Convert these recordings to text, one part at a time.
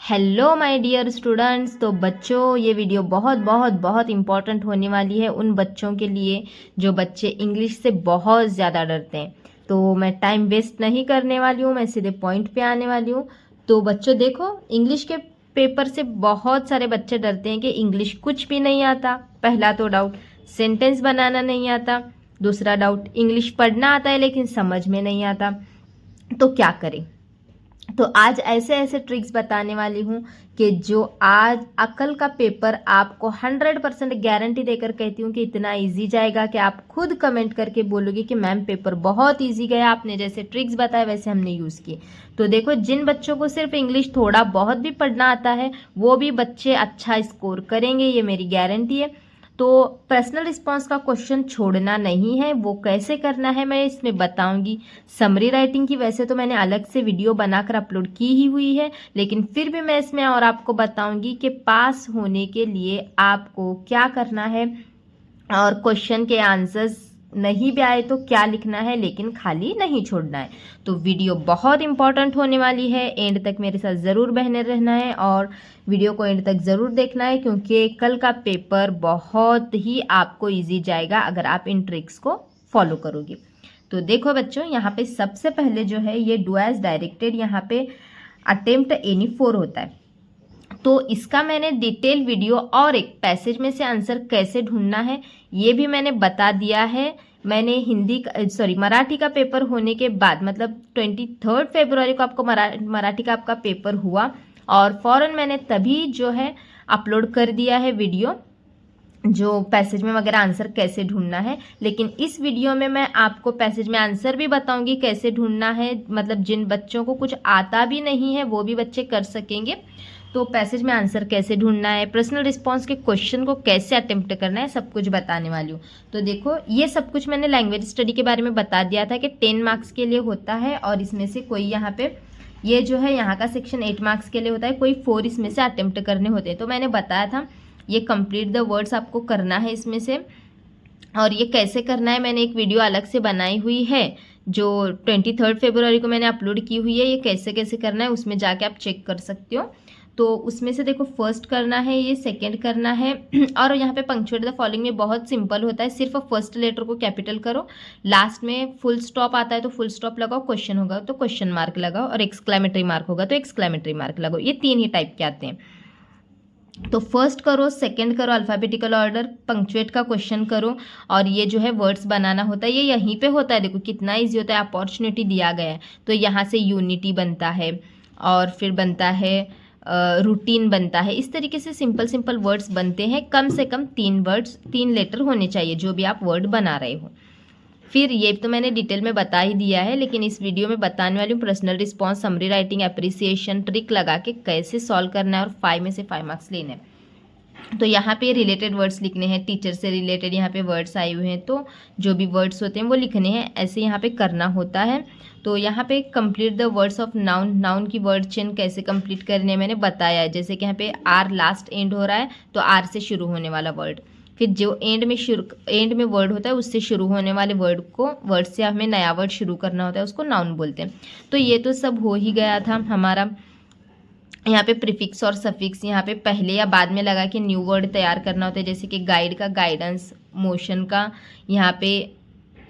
Hello my dear students. तो बच्चों, ये वीडियो बहुत बहुत बहुत इम्पॉर्टेंट होने वाली है उन बच्चों के लिए जो बच्चे इंग्लिश से बहुत ज़्यादा डरते हैं। तो मैं टाइम वेस्ट नहीं करने वाली हूँ, मैं सीधे पॉइंट पे आने वाली हूँ। तो बच्चों देखो, इंग्लिश के पेपर से बहुत सारे बच्चे डरते हैं कि इंग्लिश कुछ भी नहीं आता। पहला तो डाउट, सेंटेंस बनाना नहीं आता। दूसरा डाउट, इंग्लिश पढ़ना आता है लेकिन समझ में नहीं आता। तो क्या करें? तो आज ऐसे ऐसे ट्रिक्स बताने वाली हूँ कि जो आज कल का पेपर आपको 100% गारंटी देकर कहती हूँ कि इतना इजी जाएगा कि आप खुद कमेंट करके बोलोगे कि मैम पेपर बहुत इजी गया, आपने जैसे ट्रिक्स बताए वैसे हमने यूज़ किए। तो देखो, जिन बच्चों को सिर्फ इंग्लिश थोड़ा बहुत भी पढ़ना आता है वो भी बच्चे अच्छा स्कोर करेंगे, ये मेरी गारंटी है। तो पर्सनल रिस्पॉन्स का क्वेश्चन छोड़ना नहीं है, वो कैसे करना है मैं इसमें बताऊंगी। समरी राइटिंग की वैसे तो मैंने अलग से वीडियो बनाकर अपलोड की ही हुई है, लेकिन फिर भी मैं इसमें और आपको बताऊंगी कि पास होने के लिए आपको क्या करना है और क्वेश्चन के आंसर्स नहीं भी आए तो क्या लिखना है, लेकिन खाली नहीं छोड़ना है। तो वीडियो बहुत इंपॉर्टेंट होने वाली है, एंड तक मेरे साथ ज़रूर बने रहना है और वीडियो को एंड तक ज़रूर देखना है, क्योंकि कल का पेपर बहुत ही आपको इजी जाएगा अगर आप इन ट्रिक्स को फॉलो करोगे। तो देखो बच्चों, यहाँ पे सबसे पहले जो है ये डू एज डायरेक्टेड, यहाँ पे अटेम्प्ट एनी 4 होता है। तो इसका मैंने डिटेल वीडियो और एक पैसेज में से आंसर कैसे ढूंढना है ये भी मैंने बता दिया है। मैंने मराठी का पेपर होने के बाद, मतलब 23 फरवरी को आपको मराठी का आपका पेपर हुआ और फौरन मैंने तभी जो है अपलोड कर दिया है वीडियो, जो पैसेज में वगैरह आंसर कैसे ढूंढना है। लेकिन इस वीडियो में मैं आपको पैसेज में आंसर भी बताऊंगी कैसे ढूंढना है, मतलब जिन बच्चों को कुछ आता भी नहीं है वो भी बच्चे कर सकेंगे। तो पैसेज में आंसर कैसे ढूंढना है, पर्सनल रिस्पॉन्स के क्वेश्चन को कैसे अटेम्प्ट करना है, सब कुछ बताने वाली हूँ। तो देखो, ये सब कुछ मैंने लैंग्वेज स्टडी के बारे में बता दिया था कि 10 मार्क्स के लिए होता है और इसमें से कोई यहाँ पे ये जो है यहाँ का सेक्शन 8 मार्क्स के लिए होता है, कोई 4 इसमें से अटेम्प्ट करने होते हैं। तो मैंने बताया था ये कंप्लीट द वर्ड्स आपको करना है इसमें से, और ये कैसे करना है मैंने एक वीडियो अलग से बनाई हुई है जो 23 फरवरी को मैंने अपलोड की हुई है। ये कैसे कैसे करना है उसमें जाके आप चेक कर सकते हो। तो उसमें से देखो, फर्स्ट करना है, ये सेकंड करना है और यहाँ पे पंक्चुएट द फॉलोइंग में बहुत सिंपल होता है, सिर्फ फर्स्ट लेटर को कैपिटल करो, लास्ट में फुल स्टॉप आता है तो फुल स्टॉप लगाओ, क्वेश्चन होगा तो क्वेश्चन मार्क लगाओ और एक्सक्लेमेटरी मार्क होगा तो एक्सक्लेमेटरी मार्क लगाओ। ये 3 ही टाइप के आते हैं। तो फर्स्ट करो, सेकंड करो अल्फ़ाबेटिकल ऑर्डर, पंक्चुएट का क्वेश्चन करो, और ये जो है वर्ड्स बनाना होता है ये यहीं पे होता है। देखो कितना इजी होता है, अपॉर्चुनिटी दिया गया है। तो यहाँ से यूनिटी बनता है और फिर बनता है रूटीन बनता है। इस तरीके से सिंपल सिंपल वर्ड्स बनते हैं। कम से कम 3 वर्ड्स, 3 लेटर होने चाहिए जो भी आप वर्ड बना रहे हो। फिर ये तो मैंने डिटेल में बता ही दिया है, लेकिन इस वीडियो में बताने वाली हूँ personal response, summary writing, appreciation, trick लगा के कैसे सॉल्व करना है और 5 में से 5 मार्क्स लेने हैं। तो यहाँ पे रिलेटेड वर्ड्स लिखने हैं, टीचर से रिलेटेड यहाँ पे वर्ड्स आए हुए हैं तो जो भी वर्ड्स होते हैं वो लिखने हैं, ऐसे यहाँ पे करना होता है। तो यहाँ पे complete the words of noun, noun की वर्ड चेन कैसे कंप्लीट करने हैं मैंने बताया है। जैसे कि यहाँ पे आर लास्ट एंड हो रहा है तो आर से शुरू होने वाला वर्ड, फिर जो एंड में वर्ड होता है उससे शुरू होने वाले वर्ड से हमें नया वर्ड शुरू करना होता है, उसको नाउन बोलते हैं। तो ये तो सब हो ही गया था हमारा। यहाँ पे प्रीफिक्स और सफिक्स यहाँ पे पहले या बाद में लगा के न्यू वर्ड तैयार करना होता है, जैसे कि गाइड का गाइडेंस, मोशन का यहाँ पे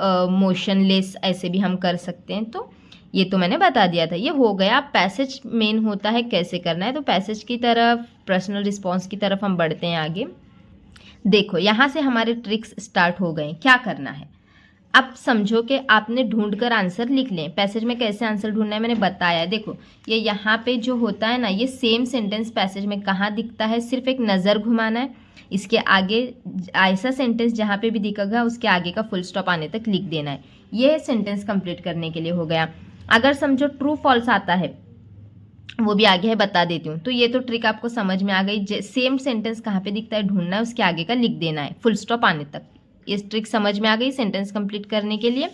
मोशनलेस, ऐसे भी हम कर सकते हैं। तो ये तो मैंने बता दिया था, ये हो गया। पैसेज मेन होता है कैसे करना है, तो पैसेज की तरफ, पर्सनल रिस्पॉन्स की तरफ हम बढ़ते हैं आगे। देखो यहाँ से हमारे ट्रिक्स स्टार्ट हो गए। क्या करना है, अब समझो कि आपने ढूंढकर आंसर लिख लें। पैसेज में कैसे आंसर ढूंढना है मैंने बताया है। देखो ये यहाँ पे जो होता है ना, ये सेम सेंटेंस पैसेज में कहाँ दिखता है, सिर्फ एक नज़र घुमाना है, इसके आगे ऐसा सेंटेंस जहाँ पे भी दिखेगा उसके आगे का फुल स्टॉप आने तक लिख देना है। ये सेंटेंस कंप्लीट करने के लिए हो गया। अगर समझो ट्रू फॉल्स आता है, वो भी आगे है, बता देती हूँ। तो ये तो ट्रिक आपको समझ में आ गई। सेम सेंटेंस कहाँ पे दिखता है ढूंढना है, उसके आगे का लिख देना है फुल स्टॉप आने तक। ये ट्रिक समझ में आ गई सेंटेंस कंप्लीट करने के लिए।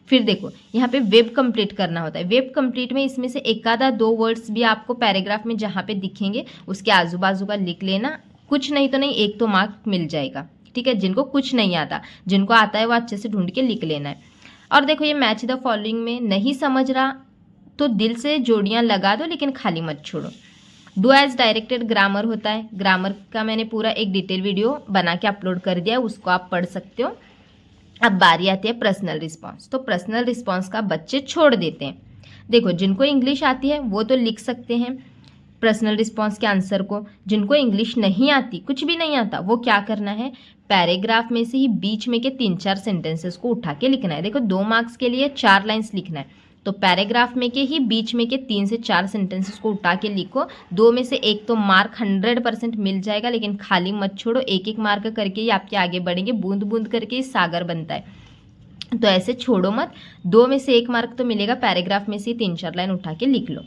फिर देखो यहाँ पे वेब कंप्लीट करना होता है। वेब कंप्लीट में इसमें से एक आधा 2 वर्ड्स भी आपको पैराग्राफ में जहाँ पे दिखेंगे उसके आजू बाजू का लिख लेना, कुछ नहीं तो नहीं 1 तो मार्क मिल जाएगा। ठीक है, जिनको कुछ नहीं आता, जिनको आता है वो अच्छे से ढूंढ के लिख लेना है। और देखो ये मैच द फॉलोइंग में नहीं समझ रहा तो दिल से जोड़ियाँ लगा दो, लेकिन खाली मत छोड़ो। डू एज डायरेक्टेड ग्रामर होता है, ग्रामर का मैंने पूरा एक डिटेल वीडियो बना के अपलोड कर दिया है, उसको आप पढ़ सकते हो। अब बारी आती है पर्सनल रिस्पॉन्स। तो पर्सनल रिस्पॉन्स का बच्चे छोड़ देते हैं। देखो जिनको इंग्लिश आती है वो तो लिख सकते हैं पर्सनल रिस्पॉन्स के आंसर को, जिनको इंग्लिश नहीं आती, कुछ भी नहीं आता, वो क्या करना है, पैराग्राफ में से ही बीच में के 3-4 सेंटेंसेस को उठा के लिखना है। देखो 2 मार्क्स के लिए 4 लाइन्स लिखना है, तो पैराग्राफ में के ही बीच में के 3 से 4 सेंटेंसेस को उठा के लिखो। 2 में से 1 तो मार्क 100% मिल जाएगा, लेकिन खाली मत छोड़ो, 1-1 मार्क करके ही आपके आगे बढ़ेंगे, बूंद बूंद करके ही सागर बनता है, तो ऐसे छोड़ो मत। 2 में से 1 मार्क तो मिलेगा, पैराग्राफ में से 3-4 लाइन उठा के लिख लो।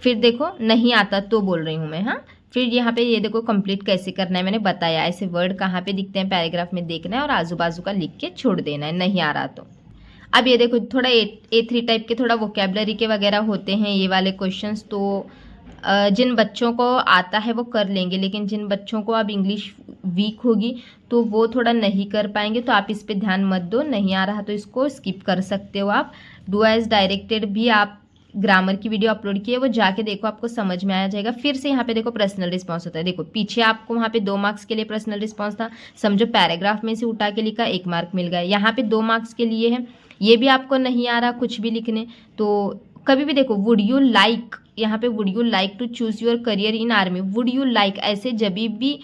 फिर देखो नहीं आता तो बोल रही हूँ मैं, हाँ। फिर यहाँ पे ये देखो कंप्लीट कैसे करना है, मैंने बताया, ऐसे वर्ड कहाँ पे दिखते हैं पैराग्राफ में देखना है और आजू बाजू का लिख के छोड़ देना है, नहीं आ रहा तो। अब ये देखो थोड़ा A3 टाइप के थोड़ा वोकेबलरी के वगैरह होते हैं ये वाले क्वेश्चंस, तो जिन बच्चों को आता है वो कर लेंगे, लेकिन जिन बच्चों को अब इंग्लिश वीक होगी तो वो थोड़ा नहीं कर पाएंगे, तो आप इस पे ध्यान मत दो। नहीं आ रहा तो इसको स्किप कर सकते हो आप। डू एज डायरेक्टेड भी आप ग्रामर की वीडियो अपलोड की है, वो जाके देखो, आपको समझ में आ जाएगा। फिर से यहाँ पे देखो पर्सनल रिस्पॉन्स होता है। देखो पीछे आपको वहाँ पे 2 मार्क्स के लिए पर्सनल रिस्पॉन्स था, समझो पैराग्राफ में से उठा के लिखा, 1 मार्क मिल गया। यहाँ पे 2 मार्क्स के लिए है, ये भी आपको नहीं आ रहा कुछ भी लिखने, तो कभी भी देखो वुड यू लाइक, यहाँ पे would you like to choose your career in army, would you like, ऐसे जब भी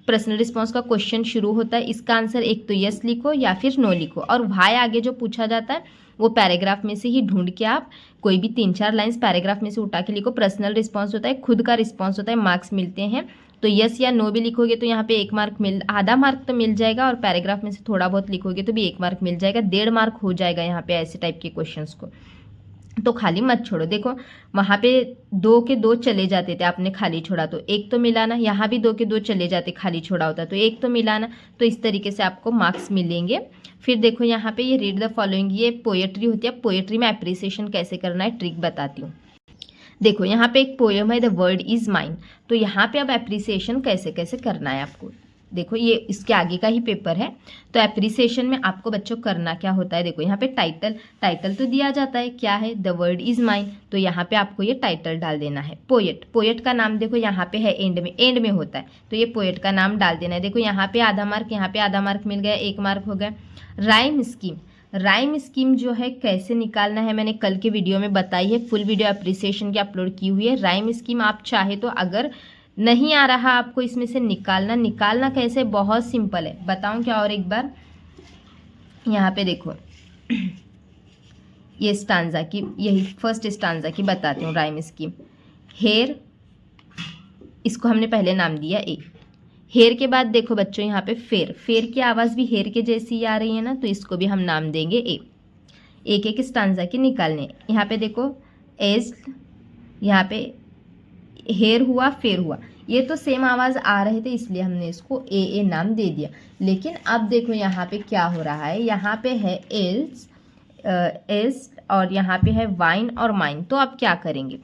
पर्सनल रिस्पॉन्स का क्वेश्चन शुरू होता है, इसका आंसर एक तो यस लिखो या फिर नो लिखो, और वाई आगे जो पूछा जाता है वो पैराग्राफ में से ही ढूंढ के आप कोई भी 3-4 लाइंस पैराग्राफ में से उठा के लिखो। पर्सनल रिस्पॉन्स होता है, खुद का रिस्पॉन्स होता है, मार्क्स मिलते हैं, तो यस या नो भी लिखोगे तो यहाँ पे 1 मार्क आधा मार्क तो मिल जाएगा, और पैराग्राफ में से थोड़ा बहुत लिखोगे तो भी 1 मार्क मिल जाएगा, 1.5 मार्क हो जाएगा यहाँ पे ऐसे टाइप के क्वेश्चंस को। तो खाली मत छोड़ो। देखो वहाँ पे 2 के 2 चले जाते थे, आपने खाली छोड़ा तो 1 तो मिलाना, यहाँ भी 2 के 2 चले जाते, खाली छोड़ा होता तो 1 तो मिलाना, तो इस तरीके से आपको मार्क्स मिलेंगे। फिर देखो यहाँ पे ये रीड द फॉलोइंग, ये पोएट्री होती है। पोएट्री में अप्रिसिएशन कैसे करना है ट्रिक बताती हूँ। देखो यहाँ पे एक पोएम है द वर्ड इज माइन, तो यहाँ पे अब अप्रिसिएशन कैसे कैसे करना है आपको। देखो ये इसके आगे का ही पेपर है, तो एप्रिसिएशन में आपको बच्चों करना क्या होता है। देखो यहाँ पे टाइटल तो दिया जाता है, क्या है, द वर्ड इज माइन, तो यहाँ पे आपको ये टाइटल डाल देना है। पोएट का नाम देखो यहाँ पे है एंड में होता है, तो ये पोएट का नाम डाल देना है। देखो यहाँ पे आधा मार्क, यहाँ पे आधा मार्क मिल गया, 1 मार्क हो गया। राइम स्कीम जो है कैसे निकालना है मैंने कल के वीडियो में बताई है, फुल वीडियो एप्रिसिएशन की अपलोड की हुई है। राइम स्कीम आप चाहे तो, अगर नहीं आ रहा आपको इसमें से निकालना कैसे, बहुत सिंपल है, बताऊं क्या और एक बार। यहाँ पे देखो ये स्टांजा की, यही फर्स्ट स्टांजा की बताती हूँ राइम स्कीम। हेयर, इसको हमने पहले नाम दिया ए। हेयर के बाद देखो बच्चों यहाँ पे फेर की आवाज़ भी हेयर के जैसी आ रही है ना, तो इसको भी हम नाम देंगे ए। एक स्टांजा के निकालने, यहाँ पे देखो एज, यहाँ पे हेयर हुआ, फेर हुआ, ये तो सेम आवाज़ आ रहे थे इसलिए हमने इसको ए नाम दे दिया। लेकिन अब देखो यहाँ पे क्या हो रहा है, यहाँ पे है एल्स और यहाँ पे है वाइन और माइन, तो अब क्या करेंगे।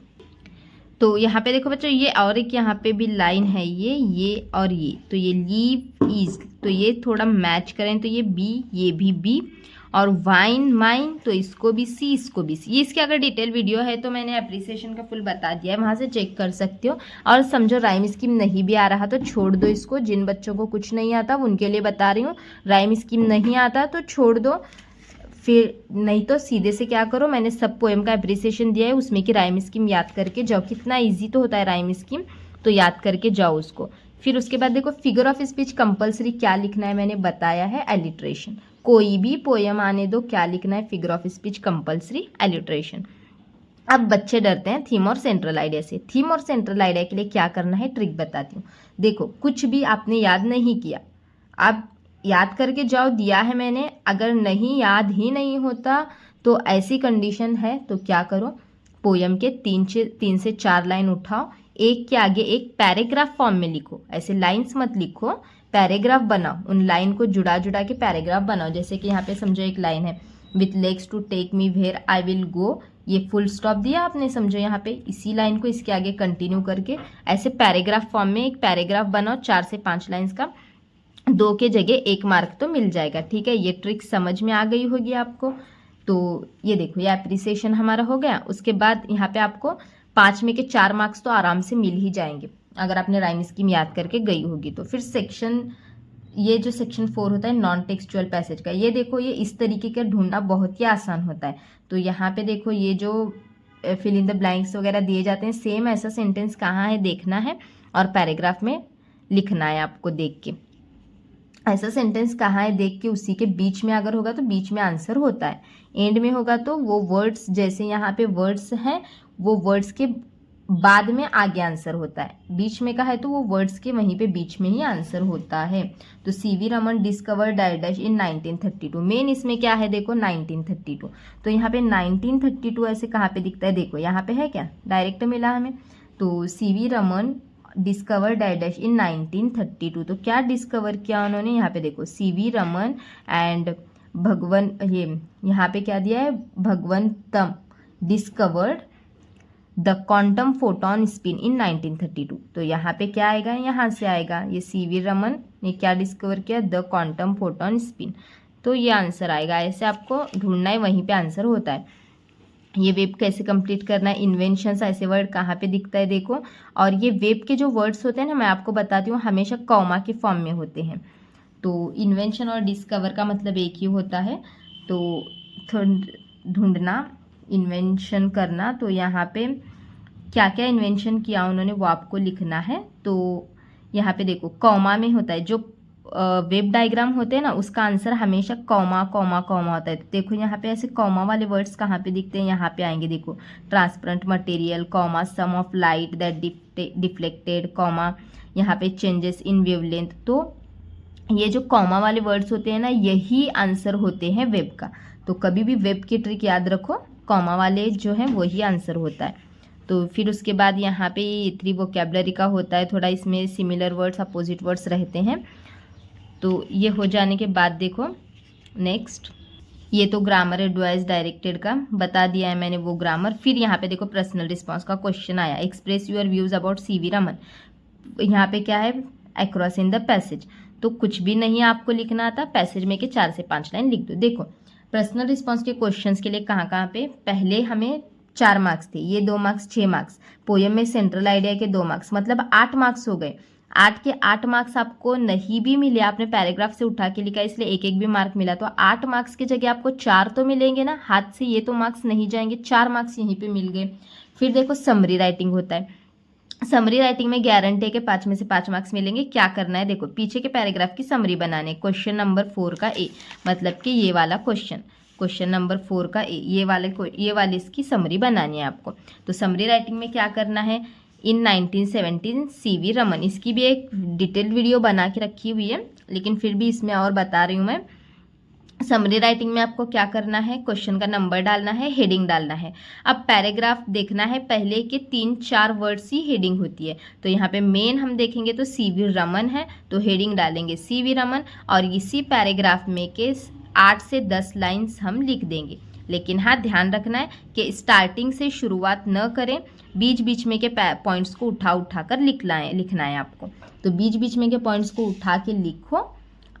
तो यहाँ पे देखो बच्चों ये और एक यहाँ पे भी लाइन है, ये और ये, तो ये लीव इज, तो ये थोड़ा मैच करें तो ये बी, ये भी बी, और वाइन माइन, तो इसको भी सी, इसको भी सी। ये इसके अगर डिटेल वीडियो है तो मैंने एप्रिसिएशन का फुल बता दिया है, वहाँ से चेक कर सकते हो। और समझो राइम स्कीम नहीं भी आ रहा तो छोड़ दो इसको, जिन बच्चों को कुछ नहीं आता उनके लिए बता रही हूँ। राइम स्कीम नहीं आता तो छोड़ दो, फिर नहीं तो सीधे से क्या करो, मैंने सब पोएम का एप्रिसिएशन दिया है, उसमें की राइम स्कीम याद करके जाओ। कितना ईजी तो होता है राइम स्कीम, तो याद करके जाओ उसको। फिर उसके बाद देखो फिगर ऑफ स्पीच कंपलसरी क्या लिखना है मैंने बताया है, एलिट्रेशन। कोई भी पोएम आने दो, क्या लिखना है, figure of speech compulsory, alliteration. अब बच्चे डरते हैं थीम और सेंट्रल आइडिया से। थीम और सेंट्रल आइडिया के लिए क्या करना है ट्रिक बताती हूँ। देखो कुछ भी आपने याद नहीं किया, आप याद करके जाओ, दिया है मैंने, अगर नहीं याद ही नहीं होता तो ऐसी कंडीशन है तो क्या करो, पोयम के 3 से 4 लाइन उठाओ, एक के आगे एक पैराग्राफ फॉर्म में लिखो, ऐसे लाइंस मत लिखो, पैराग्राफ बनाओ, उन लाइन को जुड़ा के पैराग्राफ बनाओ। जैसे कि यहाँ पे समझो एक लाइन है, with legs to take me where I will go, ये फुल स्टॉप दिया आपने, समझो यहाँ पे इसी लाइन को इसके आगे कंटिन्यू करके ऐसे पैराग्राफ फॉर्म में एक पैराग्राफ बनाओ 4 से 5 लाइंस का, 2 के जगह 1 मार्क तो मिल जाएगा। ठीक है, ये ट्रिक समझ में आ गई होगी आपको। तो ये देखो ये एप्रिसिएशन हमारा हो गया। उसके बाद यहाँ पे आपको 5 में के 4 मार्क्स तो आराम से मिल ही जाएंगे अगर आपने राइम स्कीम याद करके गई होगी तो। फिर ये जो सेक्शन 4 होता है नॉन टेक्सचुअल पैसेज का, ये देखो ये इस तरीके का ढूंढना बहुत ही आसान होता है। तो यहाँ पे देखो ये जो फिल इन द ब्लैंक्स वगैरह दिए जाते हैं, सेम ऐसा सेंटेंस कहाँ है देखना है और पैराग्राफ में लिखना है आपको देख के। ऐसा सेंटेंस कहाँ है देख के, उसी के बीच में अगर होगा तो बीच में आंसर होता है, एंड में होगा तो वो वर्ड्स, जैसे यहाँ पे वर्ड्स हैं वो वर्ड्स के बाद में आगे आंसर होता है, बीच में का है तो वो वर्ड्स के वहीं पे बीच में ही आंसर होता है। तो CV Raman discover dash in 1932, main इसमें क्या है देखो 1932। तो यहाँ पे 1932 ऐसे कहाँ पे दिखता है, देखो यहाँ पे है क्या, डायरेक्ट मिला हमें। तो CV Raman discover dash in 1932, तो क्या डिस्कवर किया उन्होंने, यहाँ पे देखो सीवी रमन एंड भगवन, ये यहाँ पे क्या दिया है, Bhagavantam discovered the quantum photon spin in 1932। तो यहाँ पे क्या आएगा, यहाँ से आएगा, ये सीवी रमन ने क्या डिस्कवर किया, द क्वांटम फोटोन स्पिन, तो ये आंसर आएगा। ऐसे आपको ढूंढना है, वहीं पे आंसर होता है। ये वेब कैसे कंप्लीट करना है, इन्वेंशंस ऐसे वर्ड कहाँ पे दिखता है देखो। और ये वेब के जो वर्ड्स होते हैं ना, मैं आपको बताती हूँ, हमेशा कॉमा के फॉर्म में होते हैं। तो इन्वेंशन और डिस्कवर का मतलब एक ही होता है। तो ढूंढना, इन्वेंशन करना, तो यहाँ पे क्या क्या इन्वेंशन किया उन्होंने वो आपको लिखना है। तो यहाँ पे देखो कॉमा में होता है, जो वेब डायग्राम होते हैं ना उसका आंसर हमेशा कॉमा कॉमा कॉमा होता है। तो देखो यहाँ पे ऐसे कॉमा वाले वर्ड्स कहाँ पे दिखते हैं, यहाँ पे आएंगे देखो, transparent material comma, some of light that deflected comma, यहाँ पे चेंजेस इन वेवलेंथ। तो ये जो कॉमा वाले वर्ड्स होते हैं ना, यही आंसर होते हैं वेब का। तो कभी भी वेब की ट्रिक याद रखो, कॉमा वाले जो है वही आंसर होता है। तो फिर उसके बाद यहाँ पे 3 वोकैबुलरी का होता है, थोड़ा इसमें सिमिलर वर्ड्स अपोजिट वर्ड्स रहते हैं। तो ये हो जाने के बाद देखो नेक्स्ट, ये तो ग्रामर एडवाइस डायरेक्टेड का बता दिया है मैंने वो ग्रामर। फिर यहाँ पे देखो पर्सनल रिस्पॉन्स का क्वेश्चन आया, express your views about CV Raman. यहाँ पे क्या है, अक्रॉस इन द पैसेज, तो कुछ भी नहीं आपको लिखना था, पैसेज में के 4 से 5 लाइन लिख दो। देखो पर्सनल रिस्पॉन्स के क्वेश्चंस के लिए कहाँ कहाँ पे, पहले हमें 4 मार्क्स थे, ये 2 मार्क्स 6 मार्क्स, पोयम में सेंट्रल आइडिया के 2 मार्क्स, मतलब 8 मार्क्स हो गए। 8 के 8 मार्क्स आपको नहीं भी मिले, आपने पैराग्राफ से उठा के लिखा इसलिए एक एक भी मार्क मिला, तो 8 मार्क्स की जगह आपको 4 तो मिलेंगे ना, हाथ से ये तो मार्क्स नहीं जाएंगे, 4 मार्क्स यहीं पे मिल गए। फिर देखो समरी राइटिंग होता है, समरी राइटिंग में गारंटी है कि 5 में से 5 मार्क्स मिलेंगे। क्या करना है देखो, पीछे के पैराग्राफ की समरी बनाने, क्वेश्चन नंबर 4 का ए, मतलब कि ये वाला क्वेश्चन नंबर 4 का ए, ये वाले इसकी समरी बनानी है आपको। तो समरी राइटिंग में क्या करना है, इन 1917 सीवी रमन, इसकी भी एक डिटेल्ड वीडियो बना के रखी हुई है, लेकिन फिर भी इसमें और बता रही हूँ मैं। समरी राइटिंग में आपको क्या करना है, क्वेश्चन का नंबर डालना है, हेडिंग डालना है। अब पैराग्राफ देखना है, पहले के 3-4 वर्ड्स ही हेडिंग होती है। तो यहाँ पे मेन हम देखेंगे तो सीवी रमन है, तो हेडिंग डालेंगे सीवी रमन, और इसी पैराग्राफ में के 8 से 10 लाइन्स हम लिख देंगे। लेकिन हाँ ध्यान रखना है कि स्टार्टिंग से शुरुआत न करें, बीच बीच में के पॉइंट्स को उठा कर लिखना है आपको। तो बीच बीच में के पॉइंट्स को उठा के लिखो,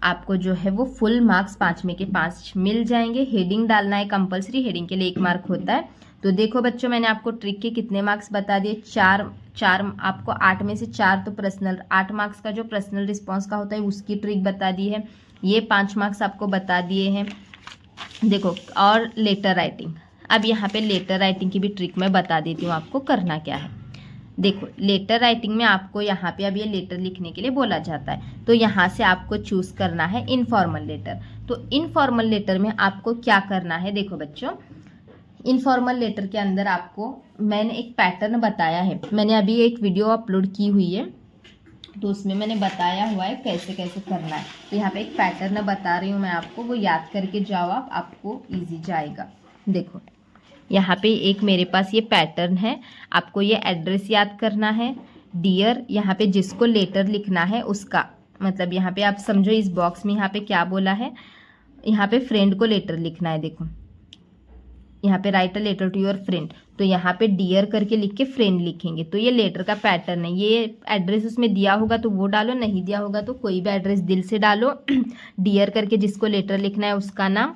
आपको जो है वो फुल मार्क्स 5 में के 5 मिल जाएंगे। हेडिंग डालना है कंपलसरी, हेडिंग के लिए 1 मार्क होता है। तो देखो बच्चों, मैंने आपको ट्रिक के कितने मार्क्स बता दिए, 4 आपको 8 में से 4 तो पर्सनल, 8 मार्क्स का जो पर्सनल रिस्पॉन्स का होता है उसकी ट्रिक बता दी है, ये 5 मार्क्स आपको बता दिए हैं। देखो और लेटर राइटिंग, अब यहाँ पे लेटर राइटिंग की भी ट्रिक मैं बता देती हूँ आपको करना क्या है। देखो लेटर राइटिंग में आपको यहाँ पे अब ये लेटर लिखने के लिए बोला जाता है, तो यहाँ से आपको चूज करना है इनफॉर्मल लेटर। तो इनफॉर्मल लेटर में आपको क्या करना है, देखो बच्चों, इनफॉर्मल लेटर के अंदर आपको मैंने एक पैटर्न बताया है, मैंने अभी एक वीडियो अपलोड की हुई है, तो उसमें मैंने बताया हुआ है कैसे कैसे करना है। तो यहाँ पे एक पैटर्न बता रही हूँ मैं आपको, वो याद करके जाओ आप, आपको ईजी जाएगा। देखो यहाँ पे एक मेरे पास ये पैटर्न है, आपको ये एड्रेस याद करना है, डियर, यहाँ पे जिसको लेटर लिखना है उसका, मतलब यहाँ पे आप समझो इस बॉक्स में यहाँ पे क्या बोला है, यहाँ पे फ्रेंड को लेटर लिखना है। देखो यहाँ पे write a letter to your friend, तो यहाँ पे डियर करके लिख के फ्रेंड लिखेंगे, तो ये लेटर का पैटर्न है। ये एड्रेस उसमें दिया होगा तो वो डालो, नहीं दिया होगा तो कोई भी एड्रेस दिल से डालो। डियर करके जिसको लेटर लिखना है उसका नाम,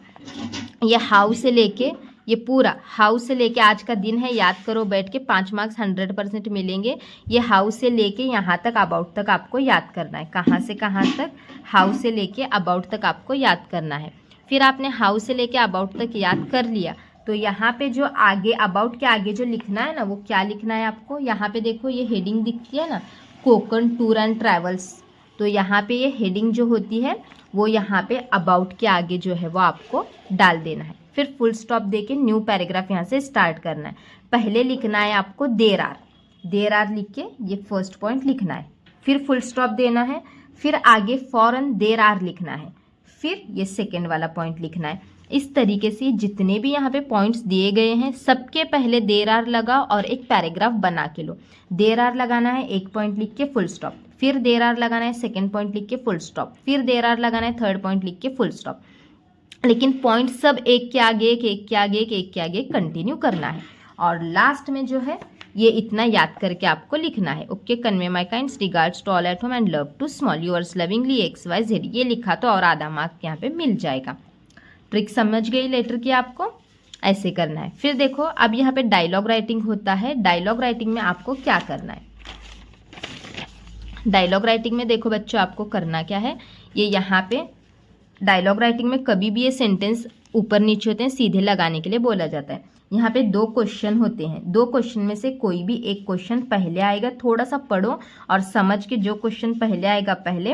ये हाउ से लेके ये पूरा हाउ से लेके, आज का दिन है याद करो बैठ के, 5 मार्क्स 100% मिलेंगे। ये हाउ से लेके यहाँ तक अबाउट तक आपको याद करना है। कहाँ से कहाँ तक? हाउ से लेके अबाउट तक आपको याद करना है। फिर आपने हाउ से लेके अबाउट तक याद कर लिया तो यहाँ पे जो आगे अबाउट के आगे जो लिखना है ना, वो क्या लिखना है आपको? यहाँ पे देखो ये हेडिंग दिखती है ना, कोकण टूर एंड ट्रैवल्स। तो यहाँ पे ये हेडिंग जो होती है वो यहाँ पे अबाउट के आगे जो है वो आपको डाल देना है। फिर फुल स्टॉप देके न्यू पैराग्राफ यहाँ से स्टार्ट करना है। पहले लिखना है आपको देर आर लिख के ये फर्स्ट पॉइंट लिखना है, फिर फुल स्टॉप देना है, फिर आगे फौरन देर आर लिखना है, फिर ये सेकेंड वाला पॉइंट लिखना है। इस तरीके से जितने भी यहाँ पे पॉइंट्स दिए गए हैं सबके पहले देर आर लगाओ और एक पैराग्राफ बना के लो। देर आर लगाना है, एक पॉइंट लिख के फुल स्टॉप, फिर देर आर लगाना है, सेकंड पॉइंट लिख के फुल स्टॉप, फिर देर आर लगाना है, थर्ड पॉइंट लिख के फुल स्टॉप। लेकिन पॉइंट सब एक के आगे एक के आगे एक के आगे कंटिन्यू करना है। और लास्ट में जो है ये इतना याद करके आपको लिखना है। Okay, convey my kinds regards to all at home and love to small, yours lovingly XYZ। ये लिखा तो और आधा मार्क यहाँ पे मिल जाएगा। ट्रिक समझ गई लेटर की? आपको ऐसे करना है। फिर देखो अब यहाँ पे डायलॉग राइटिंग होता है। डायलॉग राइटिंग में आपको क्या करना है? डायलॉग राइटिंग में देखो बच्चों आपको करना क्या है, ये यहाँ पे डायलॉग राइटिंग में कभी भी ये सेंटेंस ऊपर नीचे होते हैं, सीधे लगाने के लिए बोला जाता है। यहाँ पे 2 क्वेश्चन होते हैं, 2 क्वेश्चन में से कोई भी एक क्वेश्चन पहले आएगा, थोड़ा सा पढ़ो और समझ के जो क्वेश्चन पहले आएगा पहले,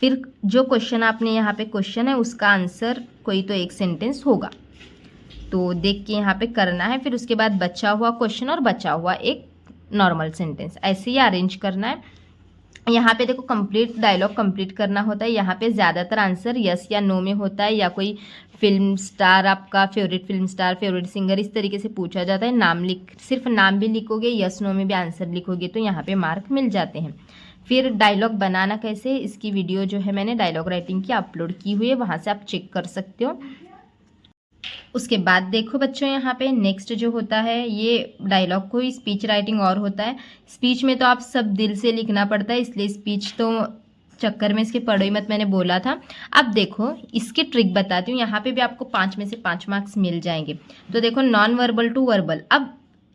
फिर जो क्वेश्चन आपने यहाँ पे क्वेश्चन है उसका आंसर कोई तो एक सेंटेंस होगा, तो देख के यहाँ पे करना है। फिर उसके बाद बचा हुआ क्वेश्चन और बचा हुआ एक नॉर्मल सेंटेंस, ऐसे ही अरेंज करना है। यहाँ पे देखो कंप्लीट डायलॉग कंप्लीट करना होता है। यहाँ पे ज़्यादातर आंसर यस या नो में होता है, या कोई फिल्म स्टार, आपका favourite film star, favourite singer, इस तरीके से पूछा जाता है। नाम सिर्फ नाम भी लिखोगे, यस नो में भी आंसर लिखोगे तो यहाँ पे मार्क मिल जाते हैं। फिर डायलॉग बनाना कैसे, इसकी वीडियो जो है मैंने डायलॉग राइटिंग की अपलोड की हुई है, वहाँ से आप चेक कर सकते हो। उसके बाद देखो बच्चों यहाँ पे नेक्स्ट जो होता है, ये डायलॉग को ही स्पीच राइटिंग और होता है। स्पीच में तो आप सब दिल से लिखना पड़ता है, इसलिए स्पीच तो चक्कर में इसके पढ़ो ही मत, मैंने बोला था। अब देखो इसकी ट्रिक बताती हूँ, यहाँ पे भी आपको 5 में से 5 मार्क्स मिल जाएंगे। तो देखो नॉन वर्बल टू वर्बल, अब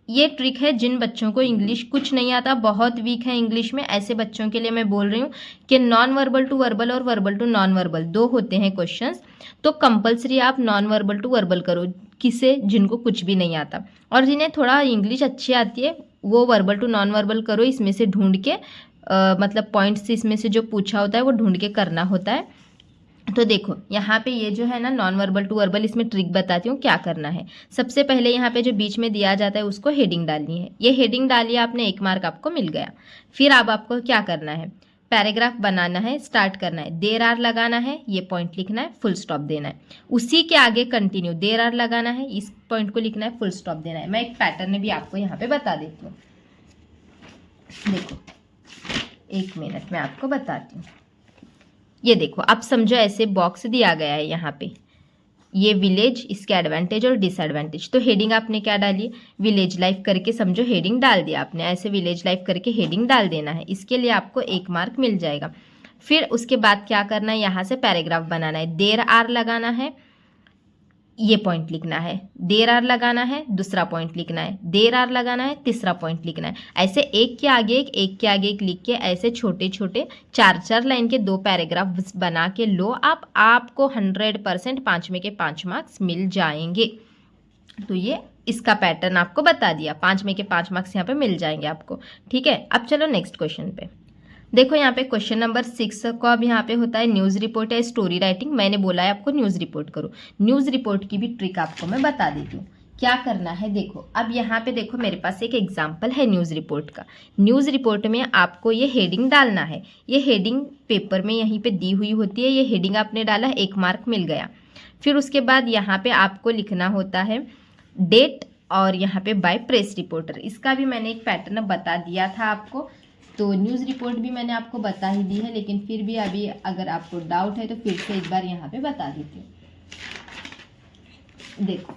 ये ट्रिक है जिन बच्चों को इंग्लिश कुछ नहीं आता, बहुत वीक है इंग्लिश में, ऐसे बच्चों के लिए मैं बोल रही हूँ कि नॉन वर्बल टू वर्बल और वर्बल टू नॉन वर्बल 2 होते हैं क्वेश्चंस, तो कंपलसरी आप नॉन वर्बल टू वर्बल करो। किसे? जिनको कुछ भी नहीं आता, और जिन्हें थोड़ा इंग्लिश अच्छी आती है वो वर्बल टू नॉन वर्बल करो। इसमें से ढूंढ के मतलब पॉइंट्स इसमें से जो पूछा होता है वो ढूंढ के करना होता है। तो देखो यहाँ पे ये जो है ना नॉन वर्बल टू वर्बल, इसमें ट्रिक बताती हूँ क्या करना है। सबसे पहले यहाँ पे जो बीच में दिया जाता है उसको हेडिंग डालनी है। ये हेडिंग डाली आपने, 1 मार्क आपको मिल गया। फिर अब आपको क्या करना है, पैराग्राफ बनाना है, स्टार्ट करना है, देर आर लगाना है, ये पॉइंट लिखना है, फुल स्टॉप देना है। उसी के आगे कंटिन्यू देर आर लगाना है, इस पॉइंट को लिखना है, फुल स्टॉप देना है। मैं एक पैटर्न भी आपको यहाँ पे बता देती हूँ, देखो 1 मिनट में आपको बताती हूँ। ये देखो अब समझो ऐसे बॉक्स दिया गया है यहाँ पे, ये विलेज, इसके एडवांटेज और डिसएडवांटेज। तो हेडिंग आपने क्या डाली, विलेज लाइफ करके समझो हेडिंग डाल दिया आपने, ऐसे विलेज लाइफ करके हेडिंग डाल देना है। इसके लिए आपको 1 मार्क मिल जाएगा। फिर उसके बाद क्या करना है, यहाँ से पैराग्राफ बनाना है, देर आर लगाना है, ये पॉइंट लिखना है, देर आर लगाना है, दूसरा पॉइंट लिखना है, देर आर लगाना है, तीसरा पॉइंट लिखना है। ऐसे एक के आगे एक के आगे एक लिख के ऐसे छोटे छोटे 4-4 लाइन के 2 पैराग्राफ बना के लो आप, आपको 100% 5 में के 5 मार्क्स मिल जाएंगे। तो ये इसका पैटर्न आपको बता दिया, 5 में के 5 मार्क्स यहाँ पे मिल जाएंगे आपको। ठीक है, अब चलो नेक्स्ट क्वेश्चन पे। देखो यहाँ पे क्वेश्चन नंबर 6 को अब यहाँ पे होता है न्यूज़ रिपोर्ट या स्टोरी राइटिंग। मैंने बोला है आपको न्यूज़ रिपोर्ट करो। न्यूज़ रिपोर्ट की भी ट्रिक आपको मैं बता देती हूँ क्या करना है। देखो अब यहाँ पे देखो मेरे पास एक एग्जाम्पल है न्यूज़ रिपोर्ट का। न्यूज़ रिपोर्ट में आपको ये हेडिंग डालना है, ये हेडिंग पेपर में यहीं पे दी हुई होती है, ये हेडिंग आपने डाला, 1 मार्क मिल गया। फिर उसके बाद यहाँ पे आपको लिखना होता है डेट और यहाँ पे बाय प्रेस रिपोर्टर। इसका भी मैंने एक पैटर्न बता दिया था आपको, तो न्यूज़ रिपोर्ट भी मैंने आपको बता ही दी है, लेकिन फिर भी अभी अगर आपको डाउट है तो फिर से एक बार यहाँ पे बता देती हूँ। देखो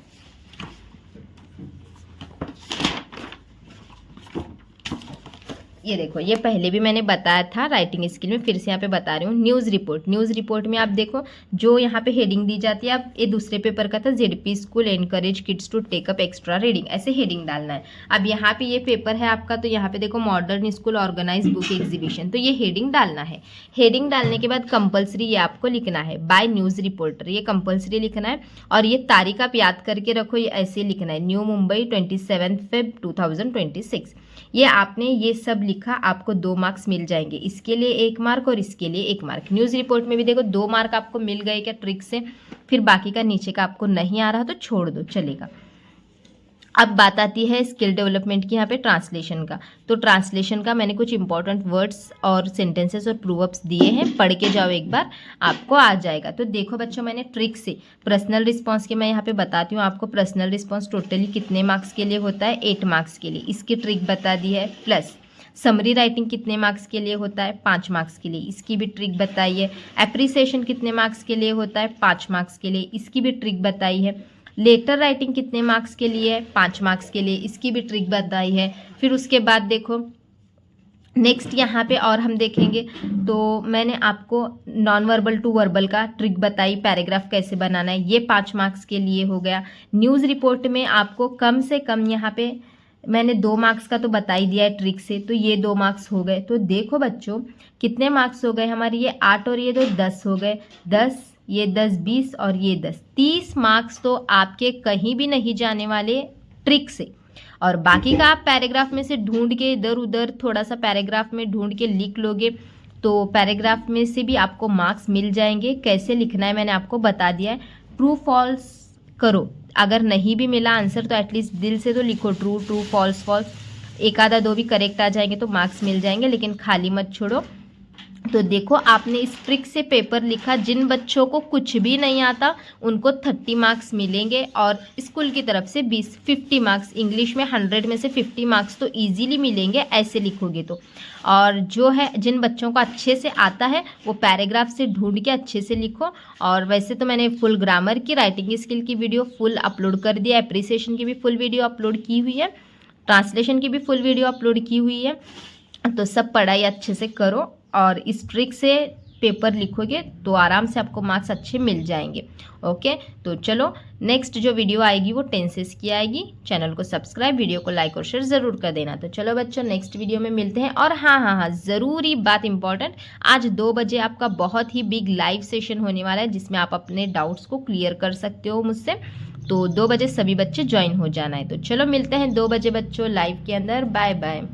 ये देखो, ये पहले भी मैंने बताया था राइटिंग स्किल में, फिर से यहाँ पे बता रही हूँ। न्यूज़ रिपोर्ट, न्यूज़ रिपोर्ट में आप देखो जो यहाँ पे हेडिंग दी जाती है, अब ये दूसरे पेपर का था, ZP school encourage kids to take up extra reading, ऐसे हेडिंग डालना है। अब यहाँ पे ये पेपर है आपका, तो यहाँ पे देखो modern school organise book exhibition, तो ये हेडिंग डालना है। हेडिंग डालने के बाद कंपल्सरी ये आपको लिखना है बाय न्यूज़ रिपोर्टर, ये कंपल्सरी लिखना है। और ये तारीख आप याद करके रखो, ये ऐसे लिखना है, न्यू मुंबई 27 Feb 2026। ये आपने ये सब लिखा, आपको 2 मार्क्स मिल जाएंगे, इसके लिए 1 मार्क और इसके लिए 1 मार्क। न्यूज़ रिपोर्ट में भी देखो 2 मार्क आपको मिल गए क्या ट्रिक से, फिर बाकी का नीचे का आपको नहीं आ रहा तो छोड़ दो, चलेगा। अब बात आती है स्किल डेवलपमेंट की, यहाँ पे ट्रांसलेशन का। तो ट्रांसलेशन का मैंने कुछ इंपॉर्टेंट वर्ड्स और सेंटेंसेस और प्रूवर्ब्स दिए हैं, पढ़ के जाओ एक बार, आपको आ जाएगा। तो देखो बच्चों, मैंने ट्रिक से पर्सनल रिस्पॉन्स के मैं यहाँ पे बताती हूँ आपको। पर्सनल रिस्पॉन्स टोटली कितने मार्क्स के लिए होता है, 8 मार्क्स के लिए, इसकी ट्रिक बता दी है। प्लस समरी राइटिंग कितने मार्क्स के लिए होता है, 5 मार्क्स के लिए, इसकी भी ट्रिक बताई है। एप्रिसिएशन कितने मार्क्स के लिए होता है, 5 मार्क्स के लिए, इसकी भी ट्रिक बताई है। लेटर राइटिंग कितने मार्क्स के लिए है, 5 मार्क्स के लिए, इसकी भी ट्रिक बताई है। फिर उसके बाद देखो नेक्स्ट यहाँ पे और हम देखेंगे, तो मैंने आपको नॉन वर्बल टू वर्बल का ट्रिक बताई, पैराग्राफ कैसे बनाना है, ये 5 मार्क्स के लिए हो गया। न्यूज़ रिपोर्ट में आपको कम से कम यहाँ पे मैंने 2 मार्क्स का तो बता ही दिया है ट्रिक से, तो ये 2 मार्क्स हो गए। तो देखो बच्चों कितने मार्क्स हो गए हमारे, ये 8 और ये 2 10 हो गए, 10 ये 10 20 और ये 10 30 मार्क्स तो आपके कहीं भी नहीं जाने वाले ट्रिक से। और बाकी का आप पैराग्राफ में से ढूंढ के इधर उधर थोड़ा सा पैराग्राफ में ढूंढ के लिख लोगे तो पैराग्राफ में से भी आपको मार्क्स मिल जाएंगे। कैसे लिखना है मैंने आपको बता दिया है। ट्रू फॉल्स करो, अगर नहीं भी मिला आंसर तो एटलीस्ट दिल से तो लिखो ट्रू ट्रू फॉल्स फॉल्स, एक आधा 2 भी करेक्ट आ जाएंगे तो मार्क्स मिल जाएंगे, लेकिन खाली मत छोड़ो। तो देखो आपने इस ट्रिक से पेपर लिखा, जिन बच्चों को कुछ भी नहीं आता उनको 30 मार्क्स मिलेंगे और स्कूल की तरफ से 50 मार्क्स, इंग्लिश में 100 में से 50 मार्क्स तो इजीली मिलेंगे ऐसे लिखोगे तो। और जो है जिन बच्चों को अच्छे से आता है वो पैराग्राफ से ढूंढ के अच्छे से लिखो। और वैसे तो मैंने फुल ग्रामर की, राइटिंग स्किल की वीडियो फुल अपलोड कर दिया, एप्रिसिएशन की भी फुल वीडियो अपलोड की हुई है, ट्रांसलेशन की भी फुल वीडियो अपलोड की हुई है। तो सब पढ़ाई अच्छे से करो और इस ट्रिक से पेपर लिखोगे तो आराम से आपको मार्क्स अच्छे मिल जाएंगे। ओके, तो चलो नेक्स्ट जो वीडियो आएगी वो टेंसेस की आएगी। चैनल को सब्सक्राइब, वीडियो को लाइक और शेयर ज़रूर कर देना। तो चलो बच्चों नेक्स्ट वीडियो में मिलते हैं। और हाँ, ज़रूरी बात इंपॉर्टेंट, आज 2 बजे आपका बहुत ही बिग लाइव सेशन होने वाला है जिसमें आप अपने डाउट्स को क्लियर कर सकते हो मुझसे। तो 2 बजे सभी बच्चे ज्वाइन हो जाना है। तो चलो मिलते हैं 2 बजे बच्चों लाइव के अंदर। Bye bye.